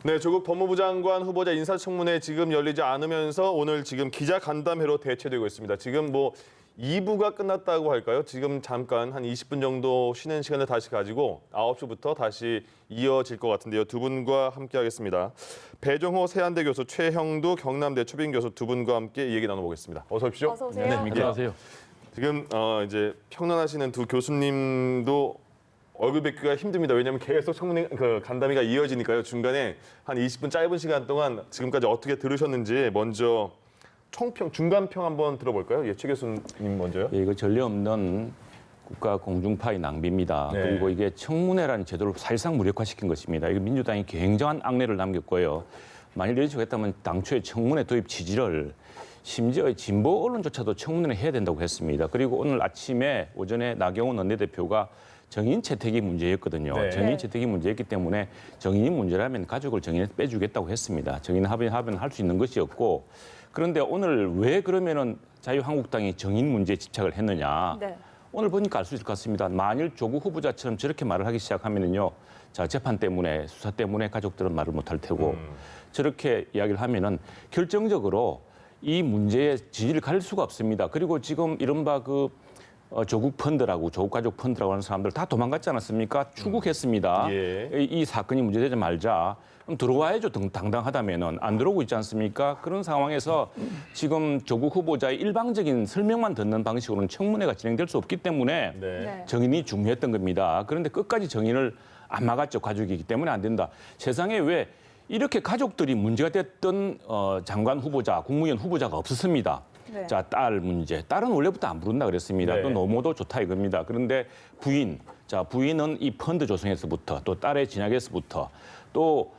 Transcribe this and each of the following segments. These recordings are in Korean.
네, 조국 법무부 장관 후보자 인사청문회 지금 열리지 않으면서 오늘 지금 기자 간담회로 대체되고 있습니다. 지금 뭐 2부가 끝났다고 할까요? 지금 잠깐 한 20분 정도 쉬는 시간을 다시 가지고 9시부터 다시 이어질 것 같은데요. 두 분과 함께 하겠습니다. 배종호 세안대 교수, 최형두 경남대 초빙 교수 두 분과 함께 얘기 나눠보겠습니다. 어서 오십시오. 어서 오세요. 네, 안녕하세요. 지금 이제 평론하시는 두 교수님도 얼굴 뵙기가 힘듭니다. 왜냐하면 계속 청문회 간담회가 이어지니까요. 중간에 한 20분 짧은 시간 동안 지금까지 어떻게 들으셨는지 먼저 총평, 중간평 한번 들어볼까요? 예, 최 교수님 먼저요. 예, 이거 전례 없는 국가 공중파의 낭비입니다. 네. 그리고 이게 청문회라는 제도를 사실상 무력화시킨 것입니다. 이거 민주당이 굉장한 악례를 남겼고요. 만일 이런 식으로 했다면 당초에 청문회 도입 지지를 심지어 진보 언론조차도 청문회를 해야 된다고 했습니다. 그리고 오늘 아침에 오전에 나경원 원내대표가 정인 채택이 문제였거든요. 네. 정인 채택이 문제였기 때문에 정인이 문제라면 가족을 정인에 빼주겠다고 했습니다. 정인 합의는 할 수 있는 것이었고, 그런데 오늘 왜 그러면은 자유한국당이 정인 문제에 집착을 했느냐? 네. 오늘 보니까 알 수 있을 것 같습니다. 만일 조국 후보자처럼 저렇게 말을 하기 시작하면은요, 자 재판 때문에 수사 때문에 가족들은 말을 못할 테고 저렇게 이야기를 하면은 결정적으로 이 문제에 지지를 가릴 수가 없습니다. 그리고 지금 이른바 조국 펀드라고 조국 가족 펀드라고 하는 사람들 다 도망갔지 않았습니까? 추국했습니다. 예. 이 사건이 문제되지 말자. 그럼 들어와야죠. 당당하다면은 안 들어오고 있지 않습니까? 그런 상황에서 지금 조국 후보자의 일방적인 설명만 듣는 방식으로는 청문회가 진행될 수 없기 때문에 네. 정인이 중요했던 겁니다. 그런데 끝까지 정인을 안 막았죠. 가족이기 때문에 안 된다. 세상에 왜 이렇게 가족들이 문제가 됐던 장관 후보자, 국무위원 후보자가 없었습니다. 네. 자, 딸 문제. 딸은 원래부터 안 부른다 그랬습니다. 네. 또 노모도 좋다 이겁니다. 그런데 부인, 자 부인은 이 펀드 조성에서부터 또 딸의 진학에서부터 또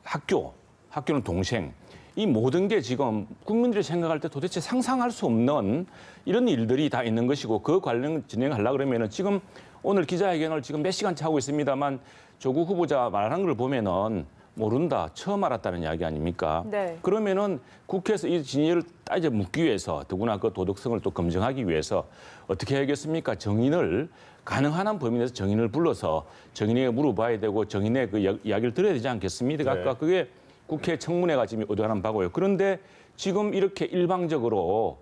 학교는 동생. 이 모든 게 지금 국민들이 생각할 때 도대체 상상할 수 없는 이런 일들이 다 있는 것이고 그 관련 진행하려고 그러면은 지금 오늘 기자회견을 지금 몇 시간째 하고 있습니다만 조국 후보자 말하는 걸 보면은 모른다, 처음 알았다는 이야기 아닙니까? 네. 그러면은 국회에서 이 진위를 따져 묻기 위해서 더구나 그 도덕성을 또 검증하기 위해서 어떻게 해야겠습니까? 정인을 가능한 한 범위 내에서 정인을 불러서 정인에게 물어봐야 되고 정인의 그 이야기를 들어야 되지 않겠습니까? 네. 아까 그게 국회 청문회가 지금 의도하는 바고요. 그런데 지금 이렇게 일방적으로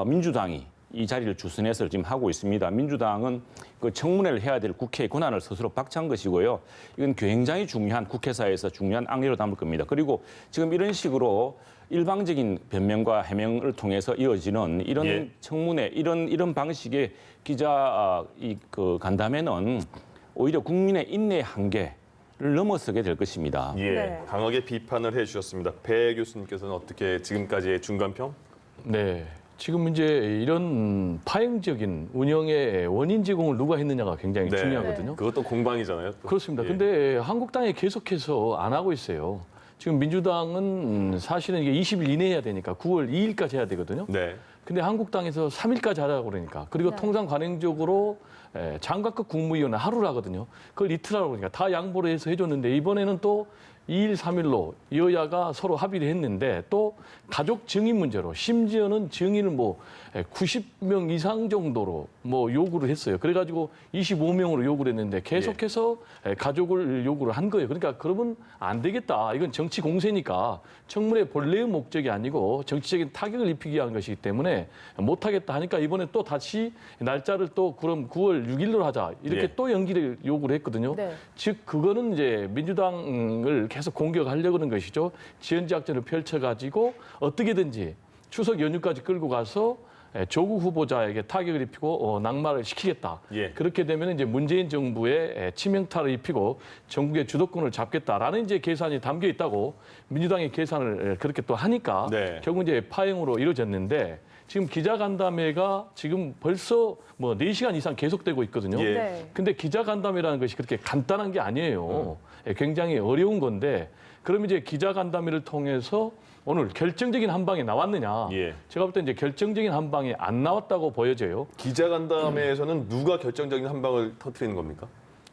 민주당이 이 자리를 주선해서 지금 하고 있습니다. 민주당은 그 청문회를 해야 될 국회의 권한을 스스로 박차한 것이고요. 이건 굉장히 중요한 국회사에서 중요한 악례로 담을 겁니다. 그리고 지금 이런 식으로 일방적인 변명과 해명을 통해서 이어지는 이런 예. 청문회, 이런 방식의 기자 간담회는 오히려 국민의 인내의 한계를 넘어서게 될 것입니다. 예, 네. 강하게 비판을 해주셨습니다. 배 교수님께서는 어떻게 지금까지의 중간평? 네. 지금 이제 이런 파행적인 운영의 원인 제공을 누가 했느냐가 굉장히 네. 중요하거든요. 그것도 공방이잖아요. 또. 그렇습니다. 예. 근데 한국당이 계속해서 안 하고 있어요. 지금 민주당은 사실은 이게 20일 이내에 해야 되니까 9월 2일까지 해야 되거든요. 네. 근데 한국당에서 3일까지 하라고 그러니까. 그리고 네. 통상 관행적으로 장관급 국무위원은 하루를 하거든요. 그걸 이틀 하라고 그러니까 다 양보를 해서 해줬는데 이번에는 또 2일, 3일로 여야가 서로 합의를 했는데 또 가족 증인 문제로 심지어는 증인을 90명 이상 정도로 요구를 했어요. 그래가지고 25명으로 요구를 했는데 계속해서 가족을 요구를 한 거예요. 그러니까 그러면 안 되겠다. 이건 정치 공세니까 청문회 본래의 목적이 아니고 정치적인 타격을 입히기 위한 것이기 때문에 못하겠다 하니까 이번에 또 다시 날짜를 또 그럼 9월 6일로 하자. 이렇게 예. 또 연기를 요구를 했거든요. 네. 즉 그거는 이제 민주당을 계속 공격하려고 하는 것이죠. 지연작전을 펼쳐가지고 어떻게든지 추석 연휴까지 끌고 가서 조국 후보자에게 타격을 입히고 낙마를 시키겠다. 예. 그렇게 되면 이제 문재인 정부에 치명타를 입히고 전국의 주도권을 잡겠다라는 이제 계산이 담겨 있다고 민주당의 계산을 그렇게 또 하니까 네. 결국 이제 파행으로 이루어졌는데 지금 기자간담회가 지금 벌써 4시간 이상 계속되고 있거든요. 예. 네. 근데 기자간담회라는 것이 그렇게 간단한 게 아니에요. 굉장히 어려운 건데 그럼 이제 기자간담회를 통해서 오늘 결정적인 한 방이 나왔느냐. 예. 제가 볼 때 이제 결정적인 한 방이 안 나왔다고 보여져요. 기자간담회에서는 누가 결정적인 한 방을 터뜨리는 겁니까?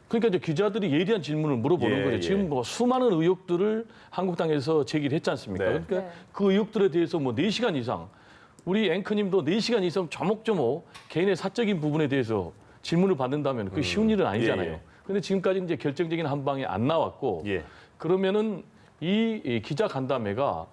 그러니까 이제 기자들이 예리한 질문을 물어보는 예, 거죠. 예. 지금 수많은 의혹들을 한국당에서 제기를 했지 않습니까? 네. 그러니까 네. 그 의혹들에 대해서 4시간 이상 우리 앵커님도 4시간 이상 조목조목 개인의 사적인 부분에 대해서 질문을 받는다면 그게 쉬운 일은 아니잖아요. 예, 예. 근데 지금까지 이제 결정적인 한 방이 안 나왔고 예. 그러면은 이 기자 간담회가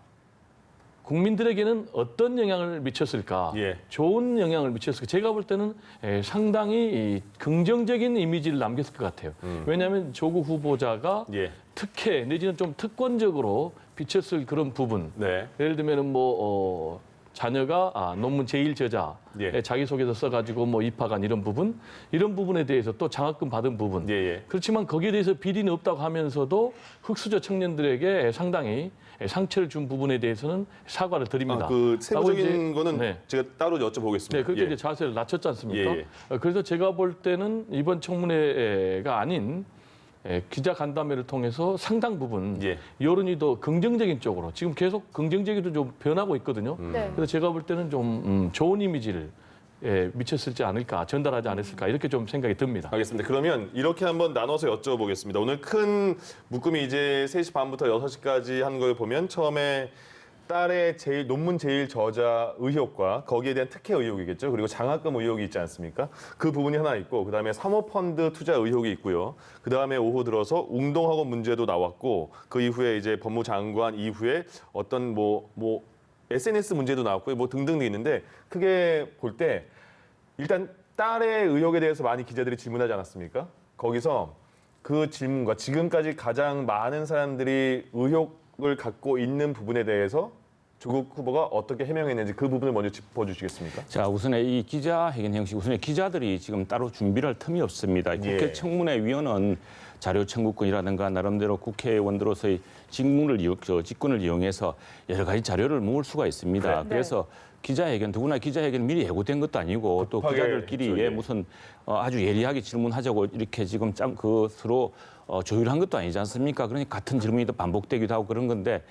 국민들에게는 어떤 영향을 미쳤을까? 예. 좋은 영향을 미쳤을까? 제가 볼 때는 상당히 긍정적인 이미지를 남겼을 것 같아요. 왜냐하면 조국 후보자가 예. 특혜 내지는 좀 특권적으로 비쳤을 그런 부분. 네. 예를 들면은 자녀가 논문 제일 저자 예. 자기소개서 써가지고 입학한 이런 부분에 대해서 또 장학금 받은 부분. 예, 예. 그렇지만 거기에 대해서 비리는 없다고 하면서도 흑수저 청년들에게 상당히 상처를 준 부분에 대해서는 사과를 드립니다. 그 라고 세부적인 이제, 거는 네. 제가 따로 여쭤보겠습니다. 네, 그렇게 예. 이제 자세를 낮췄지 않습니까? 예, 그래서 제가 볼 때는 이번 청문회가 아닌 기자 간담회를 통해서 상당 부분 예. 여론이 더 긍정적인 쪽으로 지금 계속 긍정적으로 좀 변하고 있거든요. 네. 그래서 제가 볼 때는 좀 좋은 이미지를 미쳤을지 않을까, 전달하지 않았을까 이렇게 좀 생각이 듭니다. 알겠습니다. 그러면 이렇게 한번 나눠서 여쭤보겠습니다. 오늘 큰 묶음이 이제 3시 반부터 6시까지 한 걸 보면 처음에 딸의 논문 제일 저자 의혹과 거기에 대한 특혜 의혹이겠죠. 그리고 장학금 의혹이 있지 않습니까? 그 부분이 하나 있고 그다음에 사모펀드 투자 의혹이 있고요. 그다음에 오후 들어서 웅동학원 문제도 나왔고 그 이후에 이제 법무장관 이후에 어떤 SNS 문제도 나왔고요. 등등 있는데 크게 볼 때 일단 딸의 의혹에 대해서 많이 기자들이 질문하지 않았습니까? 거기서 그 질문과 지금까지 가장 많은 사람들이 의혹을 갖고 있는 부분에 대해서 조국 후보가 어떻게 해명했는지 그 부분을 먼저 짚어주시겠습니까? 자, 우선에 이 기자회견 형식, 우선에 기자들이 지금 따로 준비를 할 틈이 없습니다. 국회 청문회위원은 자료 청구권이라든가 나름대로 국회의원들로서의 직권을 이용해서 여러 가지 자료를 모을 수가 있습니다. 네. 그래서 기자회견, 더구나 기자회견 미리 예고된 것도 아니고 또 기자들끼리 했죠, 예. 무슨 아주 예리하게 질문하자고 이렇게 지금 서로 조율한 것도 아니지 않습니까? 그러니 같은 질문이 또 반복되기도 하고 그런 건데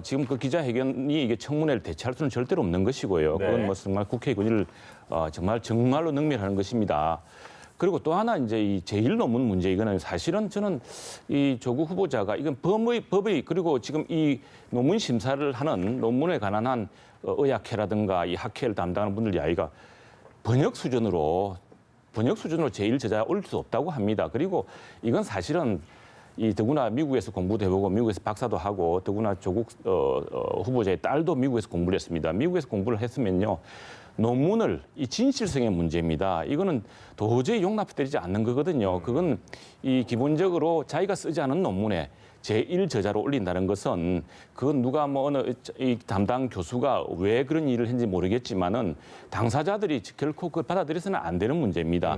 지금 그 기자회견이 이게 청문회를 대체할 수는 절대로 없는 것이고요. 네. 그건 정말 국회의 권위를 정말로 능멸하는 것입니다. 그리고 또 하나 이제 이 제1 논문 문제 이거는 사실은 저는 이 조국 후보자가 이건 법의 그리고 지금 이 논문 심사를 하는 논문에 관한 한 의학회라든가 이 학회를 담당하는 분들 이야기가 번역 수준으로 제1 저자에 올릴 수 없다고 합니다. 그리고 이건 사실은 더구나 미국에서 공부도 해보고 미국에서 박사도 하고 더구나 조국 후보자의 딸도 미국에서 공부를 했습니다. 미국에서 공부를 했으면요. 논문을 이 진실성의 문제입니다. 이거는 도저히 용납되지 않는 거거든요. 그건 이 기본적으로 자기가 쓰지 않은 논문에 제1 저자로 올린다는 것은 그건 누가 어느 이 담당 교수가 왜 그런 일을 했는지 모르겠지만은 당사자들이 결코 그걸 받아들여서는 안 되는 문제입니다.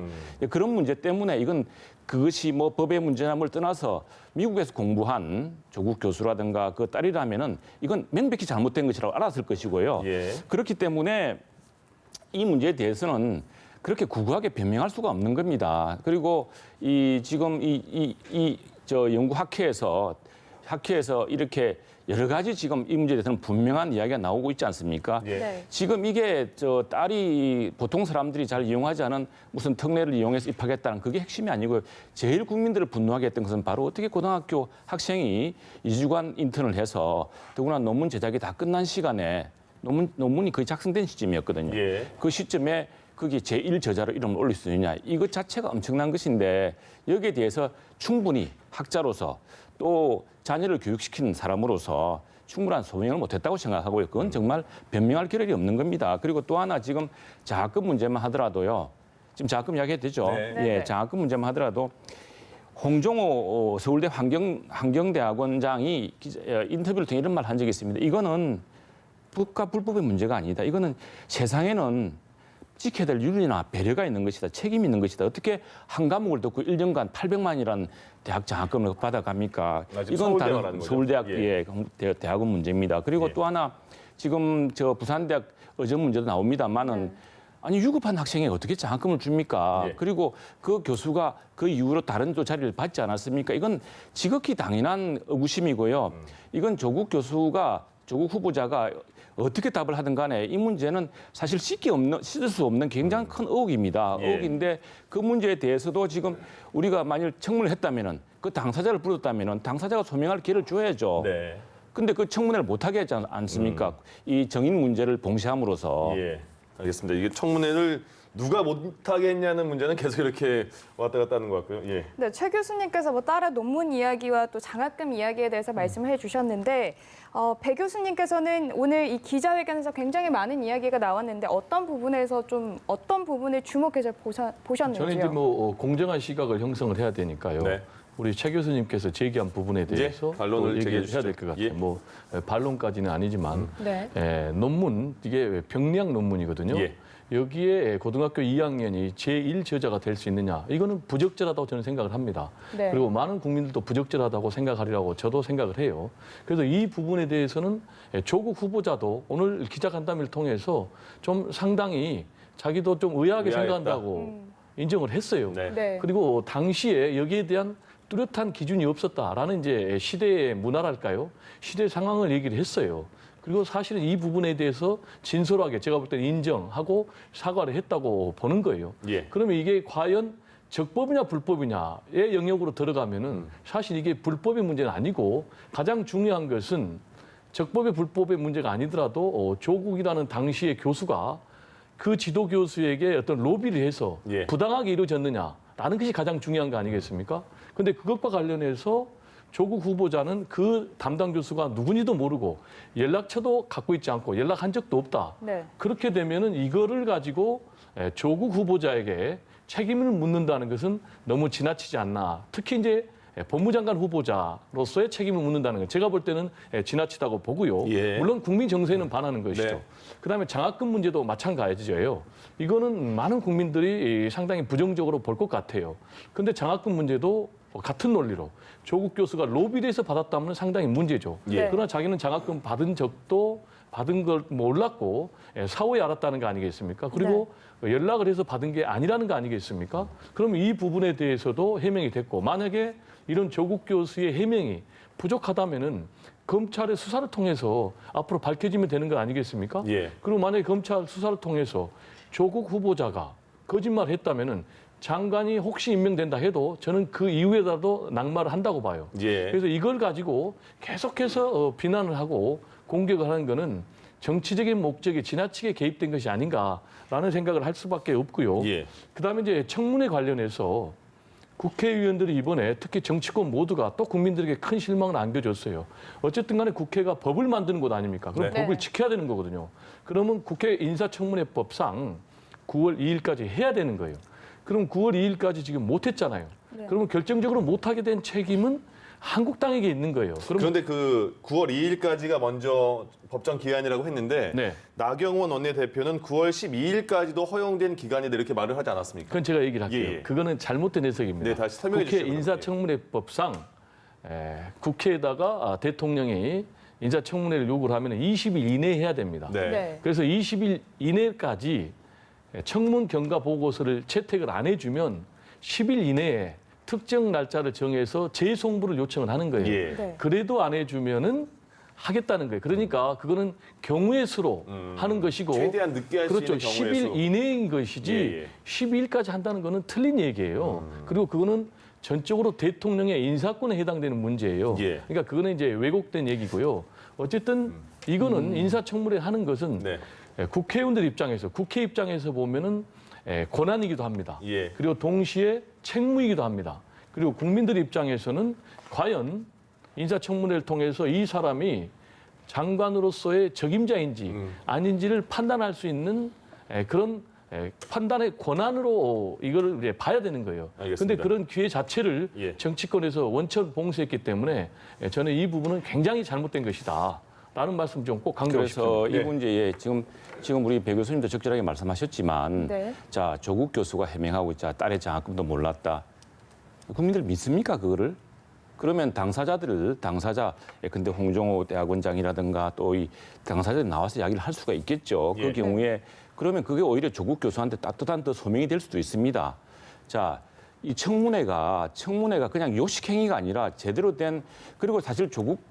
그런 문제 때문에 이건 그것이 법의 문제나 뭘 떠나서 미국에서 공부한 조국 교수라든가 그 딸이라면은 이건 명백히 잘못된 것이라고 알았을 것이고요. 예. 그렇기 때문에 이 문제에 대해서는 그렇게 구구하게 변명할 수가 없는 겁니다. 그리고 지금 연구 학회에서 이렇게 여러 가지 지금 이 문제에 대해서는 분명한 이야기가 나오고 있지 않습니까? 예. 네. 지금 이게 딸이 보통 사람들이 잘 이용하지 않은 무슨 특례를 이용해서 입학했다는 그게 핵심이 아니고요. 제일 국민들을 분노하게 했던 것은 바로 어떻게 고등학교 학생이 2주간 인턴을 해서 더구나 논문 제작이 다 끝난 시간에 논문이 거의 작성된 시점이었거든요. 예. 그 시점에 거기에 제1 저자로 이름을 올릴 수 있느냐. 이것 자체가 엄청난 것인데 여기에 대해서 충분히 학자로서 또 자녀를 교육시키는 사람으로서 충분한 소명을 못했다고 생각하고요. 그건 정말 변명할 겨를이 없는 겁니다. 그리고 또 하나 지금 장학금 문제만 하더라도요. 지금 장학금 이야기해도 되죠? 네. 예, 장학금 문제만 하더라도 홍종호 서울대 환경대학원장이 인터뷰를 통해 이런 말 한 적이 있습니다. 이거는 법과 불법의 문제가 아니다. 이거는 세상에는 지켜야 될 윤리나 배려가 있는 것이다. 책임이 있는 것이다. 어떻게 한 과목을 듣고 1년간 800만이라는 대학 장학금을 받아갑니까? 지금 이건 서울대 말하는 다른 거죠? 서울대학의 대학원 문제입니다. 그리고 예. 또 하나 지금 부산대학 어전 문제도 나옵니다만은 아니 유급한 학생에게 어떻게 장학금을 줍니까? 예. 그리고 그 교수가 그 이후로 다른 또 자리를 받지 않았습니까? 이건 지극히 당연한 의구심이고요. 이건 조국 후보자가 어떻게 답을 하든 간에 이 문제는 사실 씻을 수 없는 굉장히 큰 의혹입니다. 예. 의혹인데 그 문제에 대해서도 지금 우리가 만일 청문을 했다면은 그 당사자를 불렀다면은 당사자가 소명할 기회를 줘야죠. 네. 근데 그 청문회를 못하게 하지 않습니까? 이 정인 문제를 봉쇄함으로써. 예. 알겠습니다. 이게 청문회를 누가 못하겠냐는 문제는 계속 이렇게 왔다 갔다 하는 것 같고요. 예. 네, 최 교수님께서 뭐 딸의 논문 이야기와 또 장학금 이야기에 대해서 말씀을 해주셨는데 배 교수님께서는 오늘 이 기자회견에서 굉장히 많은 이야기가 나왔는데 어떤 부분에서 좀 어떤 부분을 주목해서 보셨는지요? 저는 이제 뭐 공정한 시각을 형성을 해야 되니까요. 네. 우리 최 교수님께서 제기한 부분에 대해서 반론을 또 얘기를 제기해 해야 될 것 같아요. 주시죠. 예. 뭐 반론까지는 아니지만 네. 논문 이게 병리학 논문이거든요. 예. 여기에 고등학교 2학년이 제1저자가 될 수 있느냐. 이거는 부적절하다고 저는 생각을 합니다. 네. 그리고 많은 국민들도 부적절하다고 생각하리라고 저도 생각을 해요. 그래서 이 부분에 대해서는 조국 후보자도 오늘 기자간담회를 통해서 좀 상당히 자기도 좀 의아하게 의아했다. 생각한다고 인정을 했어요. 네. 네. 그리고 당시에 여기에 대한 뚜렷한 기준이 없었다라는 이제 시대의 문화랄까요? 시대 상황을 얘기를 했어요. 그리고 사실은 이 부분에 대해서 진솔하게 제가 볼 때는 인정하고 사과를 했다고 보는 거예요. 예. 그러면 이게 과연 적법이냐 불법이냐의 영역으로 들어가면은 사실 이게 불법의 문제는 아니고 가장 중요한 것은 적법의 불법의 문제가 아니더라도 조국이라는 당시의 교수가 그 지도 교수에게 어떤 로비를 해서 예. 부당하게 이루어졌느냐라는 것이 가장 중요한 거 아니겠습니까? 근데 그것과 관련해서 조국 후보자는 그 담당 교수가 누군지도 모르고 연락처도 갖고 있지 않고 연락한 적도 없다. 네. 그렇게 되면은 이거를 가지고 조국 후보자에게 책임을 묻는다는 것은 너무 지나치지 않나. 특히 이제 법무장관 후보자로서의 책임을 묻는다는 건 제가 볼 때는 지나치다고 보고요. 예. 물론 국민 정서에는 반하는 것이죠. 네. 그다음에 장학금 문제도 마찬가지예요. 이거는 많은 국민들이 상당히 부정적으로 볼 것 같아요. 근데 장학금 문제도 같은 논리로 조국 교수가 로비를 해서 받았다면 상당히 문제죠. 예. 그러나 자기는 장학금 받은 적도 받은 걸 몰랐고 사후에 알았다는 거 아니겠습니까? 그리고 연락을 해서 받은 게 아니라는 거 아니겠습니까? 그럼 이 부분에 대해서도 해명이 됐고 만약에 이런 조국 교수의 해명이 부족하다면은 검찰의 수사를 통해서 앞으로 밝혀지면 되는 거 아니겠습니까? 예. 그리고 만약에 검찰 수사를 통해서 조국 후보자가 거짓말을 했다면은 장관이 혹시 임명된다 해도 저는 그 이후에라도 낙마를 한다고 봐요. 예. 그래서 이걸 가지고 계속해서 비난을 하고 공격을 하는 거는 정치적인 목적에 지나치게 개입된 것이 아닌가라는 생각을 할 수밖에 없고요. 예. 그다음에 이제 청문회 관련해서 국회의원들이 이번에 특히 정치권 모두가 또 국민들에게 큰 실망을 안겨줬어요. 어쨌든 간에 국회가 법을 만드는 곳 아닙니까? 그럼 네. 법을 지켜야 되는 거거든요. 그러면 국회 인사청문회법상 9월 2일까지 해야 되는 거예요. 그럼 9월 2일까지 지금 못했잖아요. 네. 그러면 결정적으로 못하게 된 책임은 한국당에게 있는 거예요. 그럼 그런데 그 9월 2일까지가 먼저 법정 기한이라고 했는데 네. 나경원 원내대표는 9월 12일까지도 허용된 기간이다 이렇게 말을 하지 않았습니까? 그건 제가 얘기를 할게요. 예, 예. 그거는 잘못된 해석입니다. 네, 다시 설명해 국회 주시죠, 인사청문회법상 국회에다가 대통령이 인사청문회를 요구를 하면 20일 이내에 해야 됩니다. 네. 네. 그래서 20일 이내까지 청문 경과 보고서를 채택을 안 해주면 10일 이내에 특정 날짜를 정해서 재송부를 요청을 하는 거예요. 예. 네. 그래도 안 해주면은 하겠다는 거예요. 그러니까 그거는 경우의 수로 하는 것이고 최대한 늦게 할 수 그렇죠. 있는 경우의 10일 수. 이내인 것이지 예, 예. 12일까지 한다는 거는 틀린 얘기예요. 그리고 그거는 전적으로 대통령의 인사권에 해당되는 문제예요. 예. 그러니까 그거는 이제 왜곡된 얘기고요. 어쨌든 이거는 인사청문회 하는 것은 네. 국회의원들 입장에서 국회 입장에서 보면은 권한이기도 합니다. 예. 그리고 동시에 책무이기도 합니다. 그리고 국민들 입장에서는 과연 인사청문회를 통해서 이 사람이 장관으로서의 적임자인지 아닌지를 판단할 수 있는 그런 판단의 권한으로 이거를 이제 봐야 되는 거예요. 알겠습니다. 그런데 그런 기회 자체를 예. 정치권에서 원천 봉쇄했기 때문에 저는 이 부분은 굉장히 잘못된 것이다. 라는 말씀 좀 꼭 강조하고 그래서 싶습니다. 이 문제에 지금 우리 배 교수님도 적절하게 말씀하셨지만 네. 자 조국 교수가 해명하고 있자 딸의 장학금도 몰랐다. 국민들 믿습니까 그거를? 그러면 당사자 근데 홍정호 대학원장이라든가 또 이 당사자들이 나와서 이야기를 할 수가 있겠죠. 예. 그 경우에 그러면 그게 오히려 조국 교수한테 따뜻한 더 소명이 될 수도 있습니다. 자, 이 청문회가 그냥 요식행위가 아니라 제대로 된 그리고 사실 조국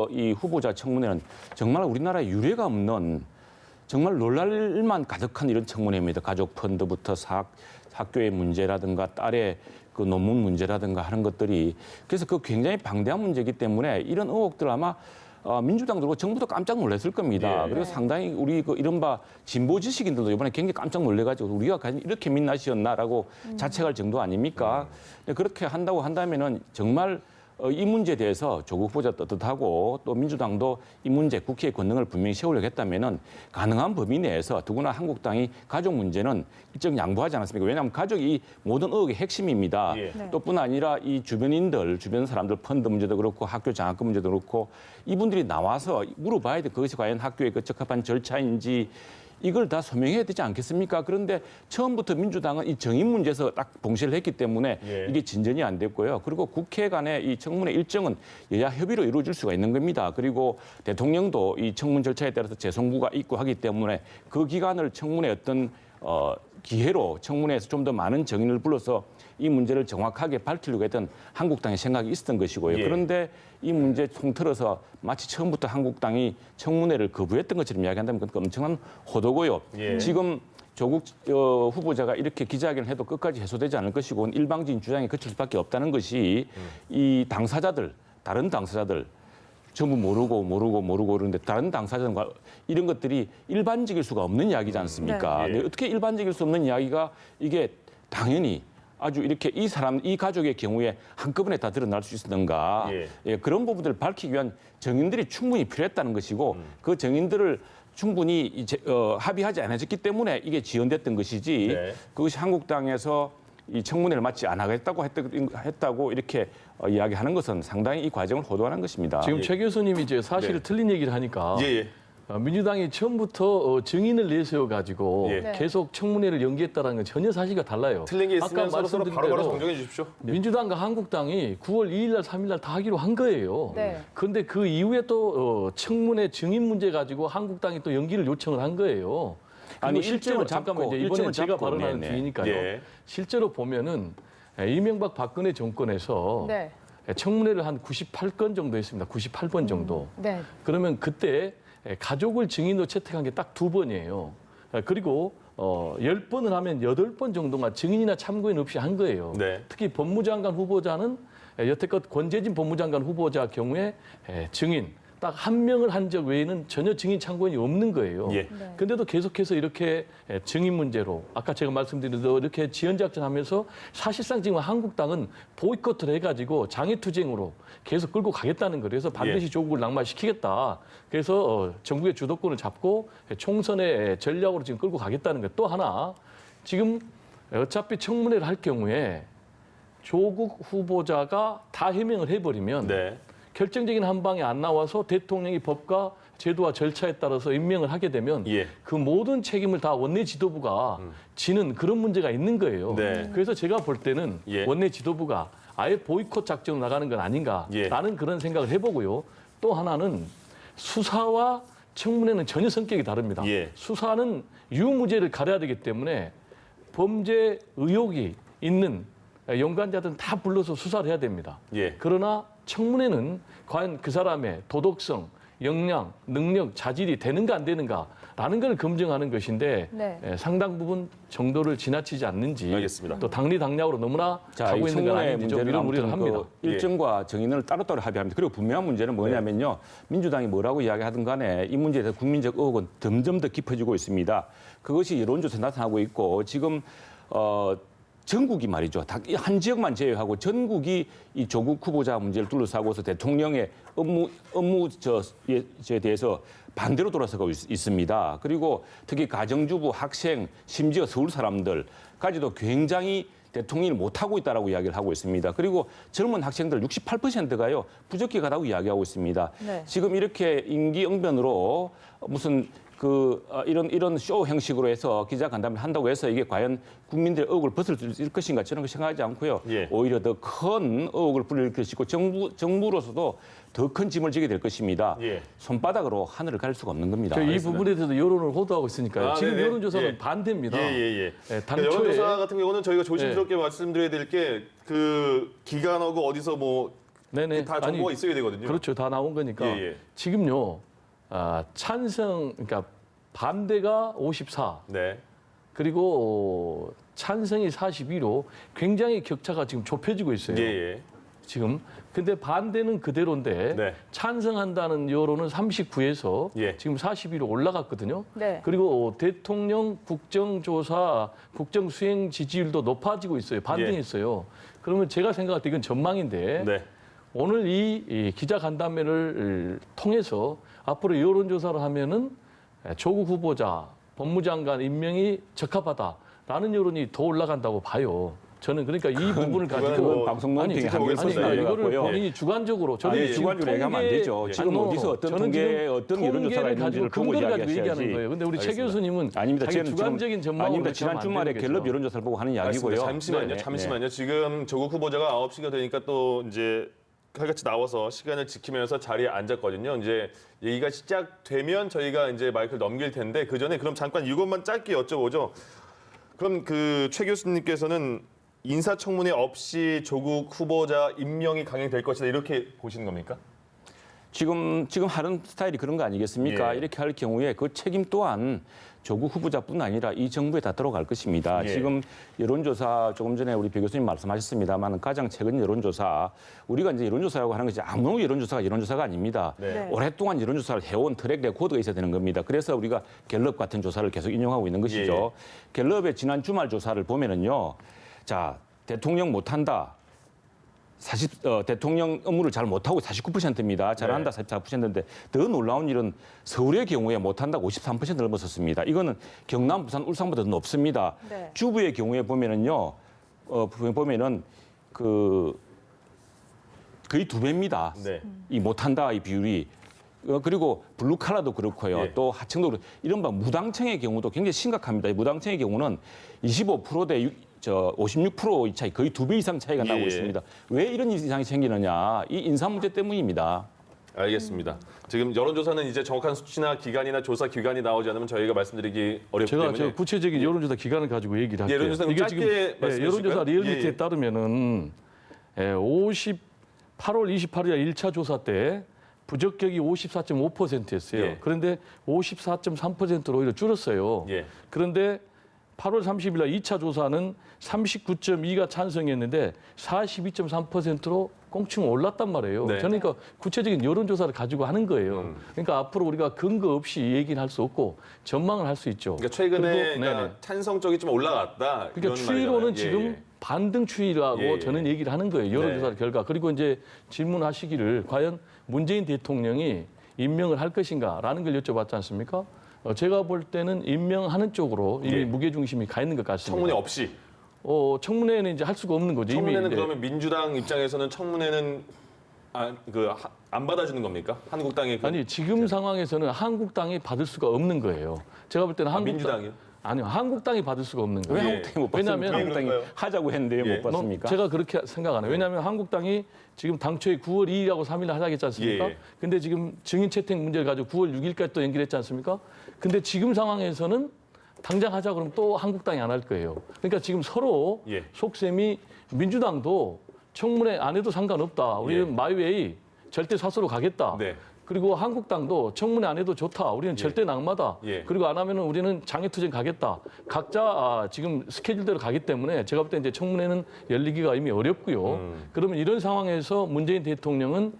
이 후보자 청문회는 정말 우리나라에 유례가 없는 정말 놀랄만 가득한 이런 청문회입니다. 가족 펀드부터 학교의 문제라든가 딸의 그 논문 문제라든가 하는 것들이 그래서 그 굉장히 방대한 문제이기 때문에 이런 의혹들 아마 민주당도 정부도 깜짝 놀랐을 겁니다. 예. 그래서 상당히 우리 그 이른바 진보 지식인들도 이번에 굉장히 깜짝 놀래가지고 우리가 과연 이렇게 민낯이었나라고 자책할 정도 아닙니까? 그렇게 한다고 한다면은 정말 이 문제에 대해서 조국 후보자 떳떳하고 또 민주당도 이 문제 국회의 권능을 분명히 세우려고 했다면은 가능한 범위 내에서 더구나 한국당이 가족 문제는 일정 양보하지 않았습니까? 왜냐하면 가족이 이 모든 의혹의 핵심입니다. 예. 네. 또 뿐 아니라 이 주변인들, 주변 사람들 펀드 문제도 그렇고 학교 장학금 문제도 그렇고 이분들이 나와서 물어봐야 돼. 그것이 과연 학교에 그 적합한 절차인지 이걸 다 소명해야 되지 않겠습니까? 그런데 처음부터 민주당은 이 정인 문제에서 딱 봉쇄를 했기 때문에 예. 이게 진전이 안 됐고요. 그리고 국회 간의 이 청문회 일정은 여야 협의로 이루어질 수가 있는 겁니다. 그리고 대통령도 이 청문 절차에 따라서 재송부가 있고 하기 때문에 그 기간을 청문회 어떤 기회로 청문회에서 좀 더 많은 정인을 불러서 이 문제를 정확하게 밝히려고 했던 한국당의 생각이 있었던 것이고요. 예. 그런데 이 문제 통틀어서 마치 처음부터 한국당이 청문회를 거부했던 것처럼 이야기한다면 그건 엄청난 호도고요. 예. 지금 조국 후보자가 이렇게 기자회견을 해도 끝까지 해소되지 않을 것이고 일방적인 주장에 그칠 수밖에 없다는 것이 이 당사자들, 다른 당사자들 전부 모르고 그러는데 다른 당사자들과 이런 것들이 일반적일 수가 없는 이야기지 않습니까? 네. 근데 어떻게 일반적일 수 없는 이야기가 이게 당연히 아주 이렇게 이 가족의 경우에 한꺼번에 다 드러날 수 있었는가? 예. 예, 그런 부분들을 밝히기 위한 정인들이 충분히 필요했다는 것이고 그 정인들을 충분히 이제, 합의하지 않아졌기 때문에 이게 지연됐던 것이지 네. 그것이 한국당에서 이 청문회를 마치 안 하겠다고 했다고 이렇게 이야기하는 것은 상당히 이 과정을 호도하는 것입니다. 지금 예. 최 교수님이 이제 사실을 네. 틀린 얘기를 하니까 예, 예. 민주당이 처음부터 증인을 내세워 가지고 예. 네. 계속 청문회를 연기했다는 건 전혀 사실과 달라요. 틀린 게 있으면 아까 서로 말씀드린 바로바로 대로 정정해 주십시오. 민주당과 한국당이 9월 2일 날, 3일 날 다 하기로 한 거예요. 네. 그런데 그 이후에 또 청문회 증인 문제 가지고 한국당이 또 연기를 요청을 한 거예요. 아니, 그리고 실제로 일정을 잡고, 잠깐만 이제 이번엔 일정을 제가 잡고, 발언하는 네네. 뒤니까요. 예. 실제로 보면은 이명박 박근혜 정권에서 네. 청문회를 한 98건 정도 했습니다. 98번 정도. 네. 그러면 그때 가족을 증인으로 채택한 게 딱 2번이에요. 그리고 10번을 하면 8번 정도가 증인이나 참고인 없이 한 거예요. 네. 특히 법무장관 후보자는 여태껏 권재진 법무장관 후보자 경우에 증인 딱 한 명을 한 적 외에는 전혀 증인 참고인이 없는 거예요. 예. 네. 근데도 계속해서 이렇게 증인 문제로 아까 제가 말씀드린 대로 이렇게 지연작전하면서 사실상 지금 한국당은 보이콧을 해가지고 장애투쟁으로 계속 끌고 가겠다는 거예요. 그래서 반드시 예. 조국을 낙마시키겠다. 그래서 정부의 주도권을 잡고 총선의 전략으로 지금 끌고 가겠다는 거예요. 또 하나 지금 어차피 청문회를 할 경우에 조국 후보자가 다 해명을 해버리면 네. 결정적인 한 방이 안 나와서 대통령이 법과 제도와 절차에 따라서 임명을 하게 되면 예. 그 모든 책임을 다 원내 지도부가 지는 그런 문제가 있는 거예요. 네. 그래서 제가 볼 때는 예. 원내 지도부가 아예 보이콧 작전으로 나가는 건 아닌가라는 예. 그런 생각을 해보고요. 또 하나는 수사와 청문회는 전혀 성격이 다릅니다. 예. 수사는 유무죄를 가려야 되기 때문에 범죄 의혹이 있는 연관자들은 다 불러서 수사를 해야 됩니다. 예. 그러나 청문회는 과연 그 사람의 도덕성, 역량, 능력, 자질이 되는가 안 되는가라는 걸 검증하는 것인데 네. 상당 부분 정도를 지나치지 않는지 알겠습니다. 또 당리당략으로 너무나 자, 가고 이 있는 건 청문회 아닌지 좀 문제는 이런 우려를 아무튼 합니다. 그 일정과 정인을 따로따로 합의합니다. 그리고 분명한 문제는 뭐냐면요. 민주당이 뭐라고 이야기하든 간에 이 문제에 대해서 국민적 의혹은 점점 더 깊어지고 있습니다. 그것이 여론조사에 나타나고 있고 지금 전국이 말이죠. 한 지역만 제외하고 전국이 이 조국 후보자 문제를 둘러싸고서 대통령의 업무에 대해서 반대로 돌아서고 있습니다. 그리고 특히 가정주부, 학생, 심지어 서울 사람들까지도 굉장히 대통령을 못하고 있다라고 이야기를 하고 있습니다. 그리고 젊은 학생들 68%가요 부적격하다고 이야기하고 있습니다. 네. 지금 이렇게 임기응변으로 무슨 이런 쇼 형식으로 해서 기자간담회를 한다고 해서 이게 과연 국민들의 의혹을 벗을 수 있을 것인가 저는 생각하지 않고요. 예. 오히려 더 큰 의혹을 불릴 것이고 정부로서도 더 큰 짐을 지게 될 것입니다. 예. 손바닥으로 하늘을 갈 수가 없는 겁니다. 이 부분에 대해서 여론을 호도하고 있으니까요. 아, 지금 네네. 여론조사는 예. 반대입니다. 예. 당초에 여론조사 같은 경우는 저희가 조심스럽게 말씀드려야 될 게 그 기간하고 어디서 뭐 네네. 다 정보가 있어야 되거든요. 그렇죠. 다 나온 거니까. 예. 지금요. 찬성, 그러니까 반대가 54, 네. 그리고 찬성이 42로 굉장히 격차가 지금 좁혀지고 있어요. 예. 지금 근데 반대는 그대로인데 네. 찬성한다는 여론은 39에서 예. 지금 41로 올라갔거든요. 네. 그리고 대통령 국정조사, 국정수행 지지율도 높아지고 있어요. 반등했어요. 그러면 제가 생각할 때 이건 전망인데 네. 오늘 이 기자간담회를 통해서 앞으로 여론조사를 하면은 조국 후보자, 법무장관 임명이 적합하다라는 여론이 더 올라간다고 봐요. 저는 그러니까 이 부분을 가지고 그건 방송 논평에 직접 한계가 보겠습니다. 있는 것 이거를 같고요. 본인이 주관적으로 저는 아니, 지금 주관적으로 얘기하면 안 되죠. 지금 어디서 어떤 저는 통계, 지금 어떤 여론조사가 통계를 가지고 있는지를 보고 근거를 가지고 이야기하셔야지. 얘기하는 거예요. 근데 우리 최 알겠습니다. 교수님은 아닙니다. 자기 저는 주관적인 전망으로 아닙니다. 그렇게 지난 하면 안 주말에 되는 갤럽 거죠. 여론조사를 보고 하는 알겠습니다. 이야기고요. 잠시만요. 네, 잠시만요. 지금 조국 후보자가 9시가 되니까 또 이제 칼같이 나와서 시간을 지키면서 자리에 앉았거든요. 이제 얘기가 시작되면 저희가 이제 마이크를 넘길 텐데 그 전에 그럼 잠깐 이것만 짧게 여쭤보죠. 그럼 그 최 교수님께서는 인사청문회 없이 조국 후보자 임명이 강행될 것이다 이렇게 보시는 겁니까? 지금 하는 스타일이 그런 거 아니겠습니까? 예. 이렇게 할 경우에 그 책임 또한 조국 후보자뿐 아니라 이 정부에 다 들어갈 것입니다. 예. 지금 여론조사 조금 전에 우리 배 교수님 말씀하셨습니다만 가장 최근 여론조사 우리가 이제 여론조사라고 하는 것이 아무 여론조사가 아닙니다. 네. 오랫동안 여론조사를 해온 트랙 레코드가 있어야 되는 겁니다. 그래서 우리가 갤럽 같은 조사를 계속 인용하고 있는 것이죠. 갤럽의 지난 주말 조사를 보면은요. 자, 대통령 못한다. 대통령 업무를 잘 못하고 49%입니다. 잘한다 44%인데 더 놀라운 일은 서울의 경우에 못한다고 53% 넘었었습니다. 이거는 경남, 부산, 울산보다 더 높습니다. 네. 주부의 경우에 보면은요, 보면은 그 거의 2배입니다. 네. 이 못한다 이 비율이. 그리고 블루칼라도 그렇고요. 예. 또 하청도 그렇고 이른바 무당청의 경우도 굉장히 심각합니다. 이 무당청의 경우는 25%대 56%의 차이, 거의 2배 이상 차이가 나고 예. 있습니다. 왜 이런 이상이 생기느냐? 이 인사 문제 때문입니다. 알겠습니다. 지금 여론조사는 이제 정확한 수치나 기간이나 조사 기간이 나오지 않으면 저희가 말씀드리기 어렵기 제가 때문에 저 구체적인 여론조사 기간을 가지고 얘기를 할게요. 여론조사는 짧게 말씀해 여론조사 주실까요? 리얼미터에 예. 따르면은 8월 28일 1차 조사 때 부적격이 54.5%였어요. 예. 그런데 54.3%로 오히려 줄었어요. 예. 그런데 8월 30일 날 2차 조사는 39.2가 찬성했는데 42.3%로 꽁충 올랐단 말이에요. 네. 저는 그러니까 구체적인 여론조사를 가지고 하는 거예요. 그러니까 앞으로 우리가 근거 없이 얘기는 할 수 없고 전망을 할 수 있죠. 그러니까 최근에 그리고, 그러니까 네네. 찬성 쪽이 좀 올라갔다. 그러니까 이런 추이로는 말이잖아요. 지금 예, 예. 반등 추이라고 예, 예. 저는 얘기를 하는 거예요. 여론조사 네. 결과. 그리고 이제 질문하시기를 과연 문재인 대통령이 임명을 할 것인가라는 걸 여쭤봤지 않습니까? 제가 볼 때는 임명하는 쪽으로 이미 예. 무게중심이 가 있는 것 같습니다. 청문회 없이. 청문회는 이제 할 수가 없는 거죠. 청문회는 이미 그러면 민주당 입장에서는 청문회는 안 받아주는 겁니까? 한국당이 아니 지금 상황에서는 한국당이 받을 수가 없는 거예요. 제가 볼 때는 민주당이요? 아니요, 한국당이 받을 수가 없는 왜 거예요. 예. 한국당이 못 봤습니까? 왜냐하면 한국당이 그런가요? 하자고 했는데 왜 예. 못 봤습니까? 제가 그렇게 생각 안 해요. 왜냐하면 한국당이 지금 당초에 9월 2일하고 3일 하자고 했지 않습니까? 예. 근데 지금 증인 채택 문제를 가지고 9월 6일까지 또 연기했지 않습니까? 근데 지금 상황에서는 당장 하자 그러면 또 한국당이 안 할 거예요. 그러니까 지금 서로 예. 속셈이 민주당도 청문회 안 해도 상관없다. 우리는 예. 마이웨이 절대 사수로 가겠다. 네. 그리고 한국당도 청문회 안 해도 좋다. 우리는 절대 낙마다. 예. 그리고 안 하면은 우리는 장애투쟁 가겠다. 각자 지금 스케줄대로 가기 때문에 제가 볼 때 이제 청문회는 열리기가 이미 어렵고요. 그러면 이런 상황에서 문재인 대통령은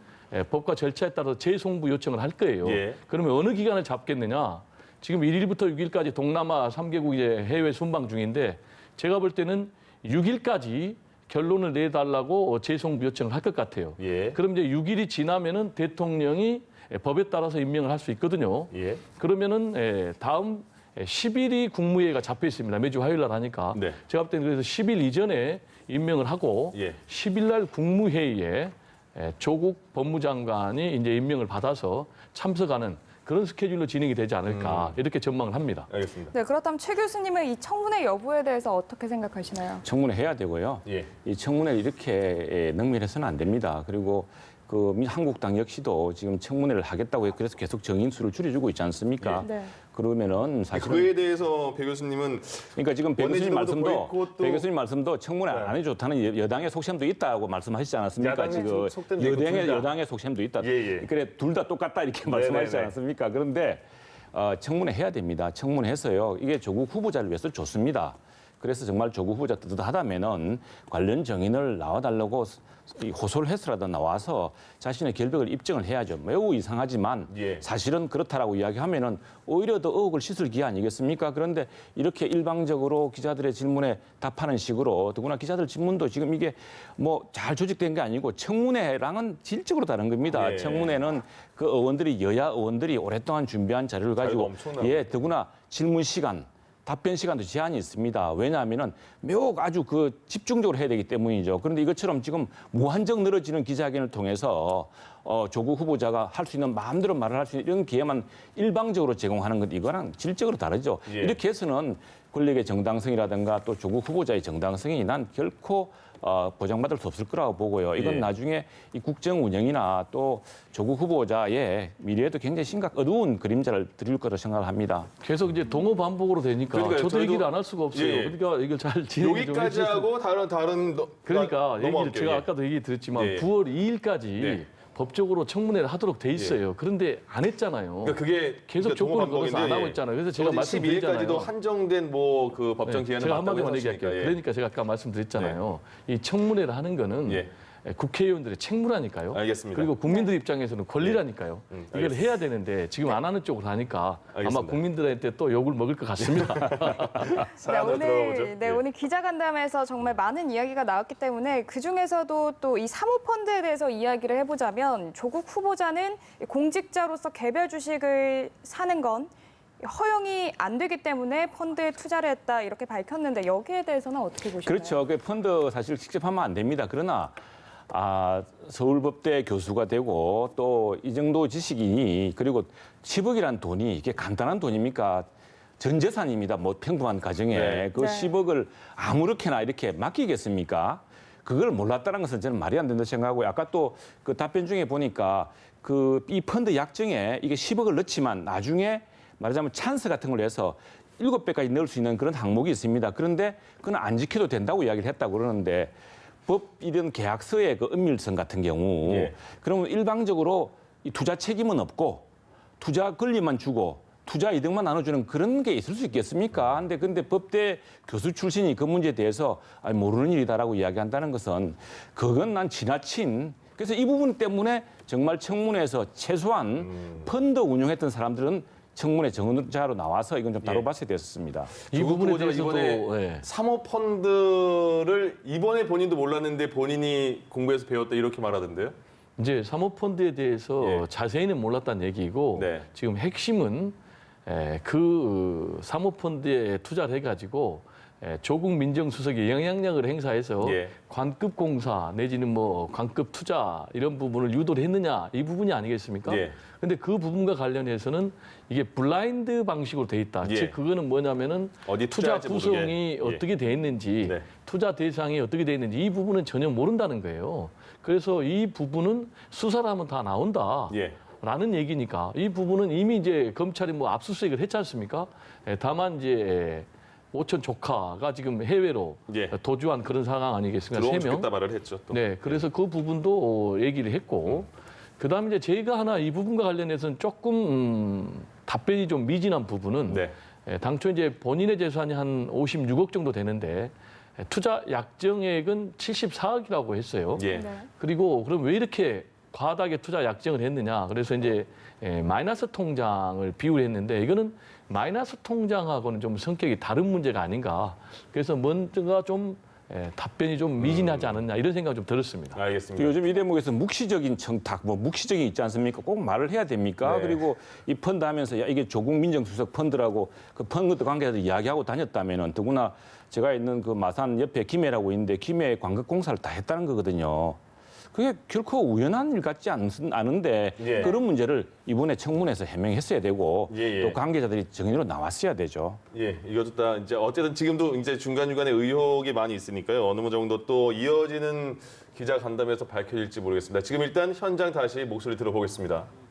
법과 절차에 따라서 재송부 요청을 할 거예요. 예. 그러면 어느 기간을 잡겠느냐? 지금 1일부터 6일까지 동남아 3개국 이제 해외 순방 중인데 제가 볼 때는 6일까지 결론을 내달라고 재송부 요청을 할 것 같아요. 예. 그럼 이제 6일이 지나면은 대통령이 법에 따라서 임명을 할 수 있거든요. 예. 그러면은 다음 10일이 국무회의가 잡혀 있습니다. 매주 화요일 날 하니까. 네. 제가 볼 때는 그래서 10일 이전에 임명을 하고 예. 10일 날 국무회의에 조국 법무장관이 이제 임명을 받아서 참석하는 그런 스케줄로 진행이 되지 않을까 이렇게 전망을 합니다. 알겠습니다. 네, 그렇다면 최 교수님은 이 청문회 여부에 대해서 어떻게 생각하시나요? 청문회 해야 되고요. 예. 이 청문회를 이렇게 능멸해서는 안 됩니다. 그리고 한국당 역시도 지금 청문회를 하겠다고 해서 그래서 계속 정인수를 줄여주고 있지 않습니까? 네. 그러면은 사실은 그에 대해서 배 교수님은 그러니까 지금 배 교수님 원내지도부도 보이콧도- 배 교수님 말씀도 청문회 안 해도 좋다는 여당의 속셈도 있다고 말씀하시지 않았습니까? 야당의 지금 속셈도 있고 둘 다. 여당의 속셈도 있다. 예, 예. 그래 둘 다 똑같다 이렇게 말씀하시지 네네네. 않았습니까? 그런데 청문회 해야 됩니다. 청문회 해서요. 이게 조국 후보자를 위해서 좋습니다. 그래서 정말 조국 후보자 뜨뜻하다면은 관련 정인을 나와달라고 호소를 해서라도 나와서 자신의 결백을 입증을 해야죠. 매우 이상하지만 예. 사실은 그렇다라고 이야기하면은 오히려 더 의혹을 씻을 기회 아니겠습니까? 그런데 이렇게 일방적으로 기자들의 질문에 답하는 식으로 더구나 기자들 질문도 지금 이게 뭐 잘 조직된 게 아니고 청문회랑은 질적으로 다른 겁니다. 예. 청문회는 그 의원들이 여야 의원들이 오랫동안 준비한 자료를 가지고 엄청나고. 예, 더구나 질문 시간 답변 시간도 제한이 있습니다. 왜냐하면은 매우 아주 그 집중적으로 해야 되기 때문이죠. 그런데 이것처럼 지금 무한정 늘어지는 기자회견을 통해서 조국 후보자가 할 수 있는 마음대로 말을 할 수 있는 이런 기회만 일방적으로 제공하는 것 이거랑 질적으로 다르죠. 예. 이렇게 해서는 권력의 정당성이라든가 또 조국 후보자의 정당성이 난 결코 보장받을 수 없을 거라고 보고요. 이건 예. 나중에 이 국정 운영이나 또 조국 후보자의 미래에도 굉장히 어두운 그림자를 드릴 거라고 생각을 합니다. 계속 이제 동어 반복으로 되니까 그러니까요. 저도 저희도- 얘기를 안 할 수가 없어요. 예. 그러니까 이걸 잘 진행 좀 여기까지 해주세요. 하고 다른 그러니까 얘기를 넘어갈게요. 제가 예. 아까도 얘기 드렸지만 예. 9월 2일까지 네. 법적으로 청문회를 하도록 돼 있어요. 그런데 안 했잖아요. 그러니까 그게 계속 조건을 걸어서 안 하고 있잖아요. 그래서 제가 12일까지도 말씀드리잖아요. 한정된 뭐 그 법정 네, 기한을 제가 맞다고 한마디만 했었으니까, 얘기할게요. 예. 그러니까 제가 아까 말씀드렸잖아요. 이 청문회를 하는 거는 예. 국회의원들의 책무라니까요. 알겠습니다. 그리고 국민들 입장에서는 권리라니까요. 이걸 알겠습니다. 해야 되는데 지금 안 하는 쪽으로 하니까 아마 알겠습니다. 국민들한테 또 욕을 먹을 것 같습니다. 사안으로 들어가보죠. 네, 예. 오늘 기자간담회에서 정말 많은 이야기가 나왔기 때문에 그중에서도 또 이 사모펀드에 대해서 이야기를 해보자면 조국 후보자는 공직자로서 개별 주식을 사는 건 허용이 안 되기 때문에 펀드에 투자를 했다 이렇게 밝혔는데 여기에 대해서는 어떻게 보시나요? 그렇죠. 그 펀드 사실 직접 하면 안 됩니다. 그러나 서울법대 교수가 되고 또 이 정도 지식인이 그리고 10억이란 돈이 이게 간단한 돈입니까? 전 재산입니다. 뭐 평범한 가정에 네. 그 네. 10억을 아무렇게나 이렇게 맡기겠습니까? 그걸 몰랐다는 것은 저는 말이 안 된다고 생각하고요. 아까 또 그 답변 중에 보니까 그 이 펀드 약정에 이게 10억을 넣지만 나중에 말하자면 찬스 같은 걸 해서 7배까지 넣을 수 있는 그런 항목이 있습니다. 그런데 그건 안 지켜도 된다고 이야기를 했다고 그러는데 법 이런 계약서의 그 은밀성 같은 경우 예. 그러면 일방적으로 이 투자 책임은 없고 투자 권리만 주고 투자 이득만 나눠주는 그런 게 있을 수 있겠습니까? 근데 법대 교수 출신이 그 문제에 대해서 모르는 일이다라고 이야기한다는 것은 그건 난 지나친 그래서 이 부분 때문에 정말 청문회에서 최소한 펀드 운용했던 사람들은 청문회 정언자로 나와서 이건 좀 다뤄봤어야 됐었습니다. 이 조국 부분에 후보자가 대해서도 이번에 예. 사모펀드를 이번에 본인도 몰랐는데 본인이 공부해서 배웠다 이렇게 말하던데요. 이제 사모펀드에 대해서 예. 자세히는 몰랐다는 얘기고 네. 지금 핵심은 그 사모펀드에 투자를 해가지고 조국 민정수석이 영향력을 행사해서 예. 관급 공사 내지는 뭐 관급 투자 이런 부분을 유도를 했느냐 이 부분이 아니겠습니까? 예. 근데 그 부분과 관련해서는 이게 블라인드 방식으로 돼 있다. 예. 즉 그거는 뭐냐면은 어디 투자 투자할지 구성이 모르게. 예. 어떻게 돼 있는지 네. 투자 대상이 어떻게 돼 있는지 이 부분은 전혀 모른다는 거예요. 그래서 이 부분은 수사를 하면 다 나온다. 예. 라는 얘기니까 이 부분은 이미 이제 검찰이 뭐 압수수색을 했지 않습니까? 다만 이제 오촌 조카가 지금 해외로 예. 도주한 그런 상황 아니겠습니까? 들어오면 3명. 좋겠다 말을 했죠. 또. 네, 그래서 그 부분도 얘기를 했고, 그다음에 이제 제가 하나 이 부분과 관련해서는 조금 답변이 좀 미진한 부분은 네. 당초 이제 본인의 재산이 한 56억 정도 되는데 투자 약정액은 74억이라고 했어요. 예. 네. 그리고 그럼 왜 이렇게 과다하게 투자 약정을 했느냐? 그래서 이제 마이너스 통장을 비유를 했는데 이거는 마이너스 통장하고는 좀 성격이 다른 문제가 아닌가. 그래서 뭔가 좀 답변이 좀 미진하지 않았냐 이런 생각이 좀 들었습니다. 알겠습니다. 요즘 이 대목에서 묵시적인 청탁, 뭐 묵시적인 있지 않습니까? 꼭 말을 해야 됩니까? 네. 그리고 이 펀드 하면서 야, 이게 조국 민정수석 펀드라고 그 펀드 관계자들 이야기하고 다녔다면은 더구나 제가 있는 그 마산 옆에 김해라고 있는데 김해 광급공사를 다 했다는 거거든요. 그게 결코 우연한 일 같지 않은데 예. 그런 문제를 이번에 청문회에서 해명했어야 되고 예, 예. 또 관계자들이 정인으로 나왔어야 되죠. 예, 이것도 다 이제 어쨌든 지금도 이제 중간중간에 의혹이 많이 있으니까요. 어느 정도 또 이어지는 기자 간담회에서 밝혀질지 모르겠습니다. 지금 일단 현장 다시 목소리 들어보겠습니다.